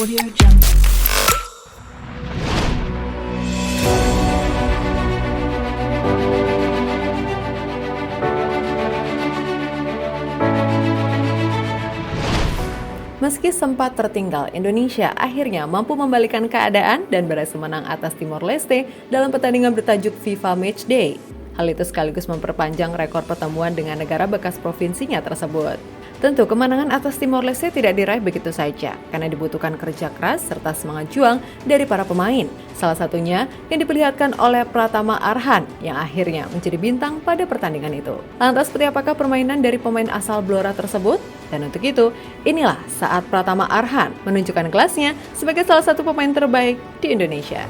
Audio Jungle. Meski sempat tertinggal, Indonesia akhirnya mampu membalikan keadaan dan berhasil menang atas Timor Leste dalam pertandingan bertajuk FIFA Matchday. Hal itu sekaligus memperpanjang rekor pertemuan dengan negara bekas provinsinya tersebut. Tentu, kemenangan atas Timor Leste tidak diraih begitu saja, karena dibutuhkan kerja keras serta semangat juang dari para pemain. Salah satunya yang diperlihatkan oleh Pratama Arhan, yang akhirnya menjadi bintang pada pertandingan itu. Lantas, seperti apakah permainan dari pemain asal Blora tersebut? Dan untuk itu, inilah saat Pratama Arhan menunjukkan kelasnya sebagai salah satu pemain terbaik di Indonesia.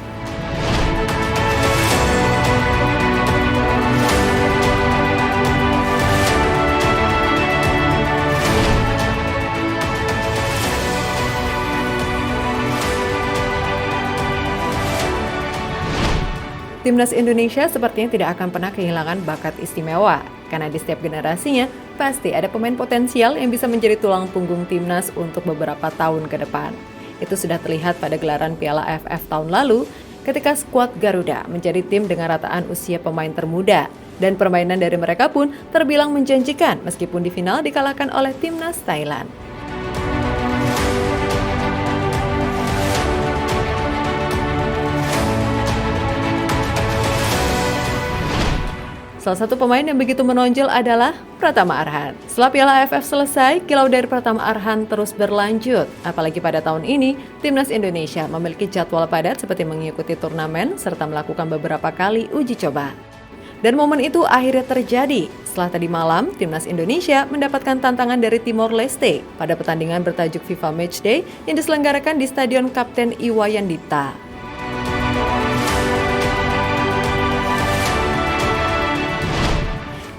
Timnas Indonesia sepertinya tidak akan pernah kehilangan bakat istimewa, karena di setiap generasinya pasti ada pemain potensial yang bisa menjadi tulang punggung timnas untuk beberapa tahun ke depan. Itu sudah terlihat pada gelaran Piala AFF tahun lalu, ketika skuad Garuda menjadi tim dengan rataan usia pemain termuda, dan permainan dari mereka pun terbilang menjanjikan meskipun di final dikalahkan oleh timnas Thailand. Salah satu pemain yang begitu menonjol adalah Pratama Arhan. Setelah Piala AFF selesai, kilau dari Pratama Arhan terus berlanjut. Apalagi pada tahun ini, Timnas Indonesia memiliki jadwal padat seperti mengikuti turnamen serta melakukan beberapa kali uji coba. Dan momen itu akhirnya terjadi setelah tadi malam Timnas Indonesia mendapatkan tantangan dari Timor Leste pada pertandingan bertajuk FIFA Matchday yang diselenggarakan di Stadion Kapten Iwayan Dipta.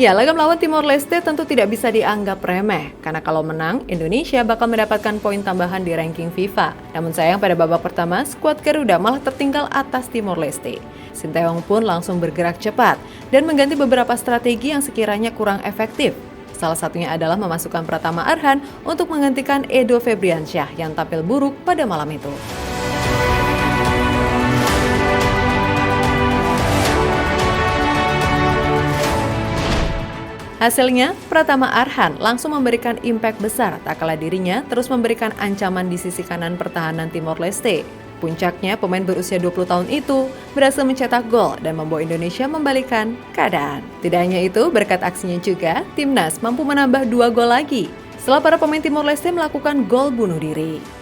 Ya, laga melawan Timor Leste tentu tidak bisa dianggap remeh, karena kalau menang, Indonesia bakal mendapatkan poin tambahan di ranking FIFA. Namun sayang pada babak pertama, skuad Garuda malah tertinggal atas Timor Leste. Sinteyong pun langsung bergerak cepat dan mengganti beberapa strategi yang sekiranya kurang efektif. Salah satunya adalah memasukkan Pratama Arhan untuk menggantikan Edo Febriansyah yang tampil buruk pada malam itu. Hasilnya, Pratama Arhan langsung memberikan impact besar tak kalah dirinya terus memberikan ancaman di sisi kanan pertahanan Timor Leste. Puncaknya, pemain berusia 20 tahun itu berhasil mencetak gol dan membawa Indonesia membalikan keadaan. Tidak hanya itu, berkat aksinya juga, Timnas mampu menambah 2 gol lagi setelah para pemain Timor Leste melakukan gol bunuh diri.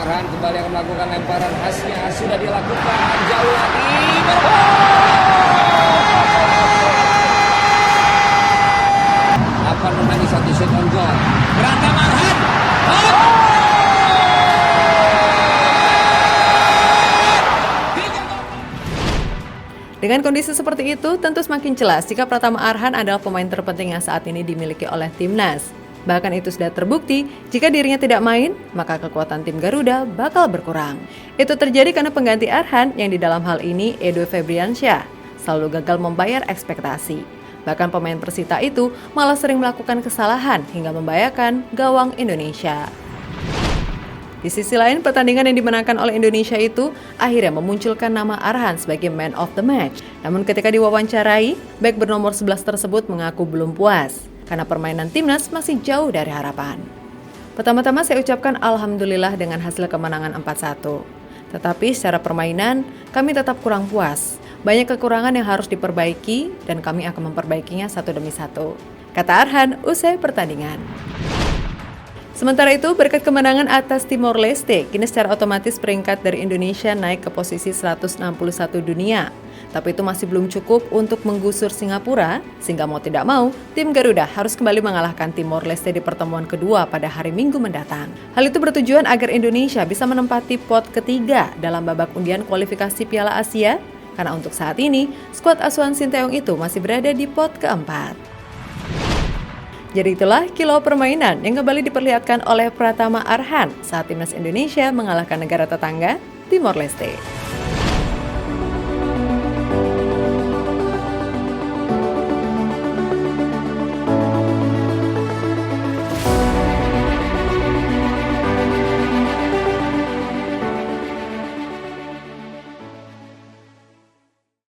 Arhan kembali akan melakukan lemparan khasnya, sudah dilakukan jauh lagi. Dapat menangis satu shot on goal. Pratama Arhan. Dengan kondisi seperti itu, tentu semakin jelas jika Pratama Arhan adalah pemain terpenting yang saat ini dimiliki oleh timnas. Bahkan itu sudah terbukti, jika dirinya tidak main, maka kekuatan tim Garuda bakal berkurang. Itu terjadi karena pengganti Arhan yang di dalam hal ini Edo Febriansyah selalu gagal membayar ekspektasi. Bahkan pemain Persita itu malah sering melakukan kesalahan hingga membahayakan gawang Indonesia. Di sisi lain, pertandingan yang dimenangkan oleh Indonesia itu akhirnya memunculkan nama Arhan sebagai man of the match. Namun ketika diwawancarai, bek bernomor 11 tersebut mengaku belum puas, karena permainan timnas masih jauh dari harapan. Pertama-tama saya ucapkan alhamdulillah dengan hasil kemenangan 4-1. Tetapi secara permainan, kami tetap kurang puas. Banyak kekurangan yang harus diperbaiki dan kami akan memperbaikinya satu demi satu, kata Arhan usai pertandingan. Sementara itu, berkat kemenangan atas Timor Leste, kini secara otomatis peringkat dari Indonesia naik ke posisi 161 dunia. Tapi itu masih belum cukup untuk menggusur Singapura, sehingga mau tidak mau, tim Garuda harus kembali mengalahkan Timor Leste di pertemuan kedua pada hari Minggu mendatang. Hal itu bertujuan agar Indonesia bisa menempati pot ketiga dalam babak undian kualifikasi Piala Asia, karena untuk saat ini, skuad asuhan Sinteyong itu masih berada di pot keempat. Jadi itulah kilau permainan yang kembali diperlihatkan oleh Pratama Arhan saat timnas Indonesia mengalahkan negara tetangga Timor Leste.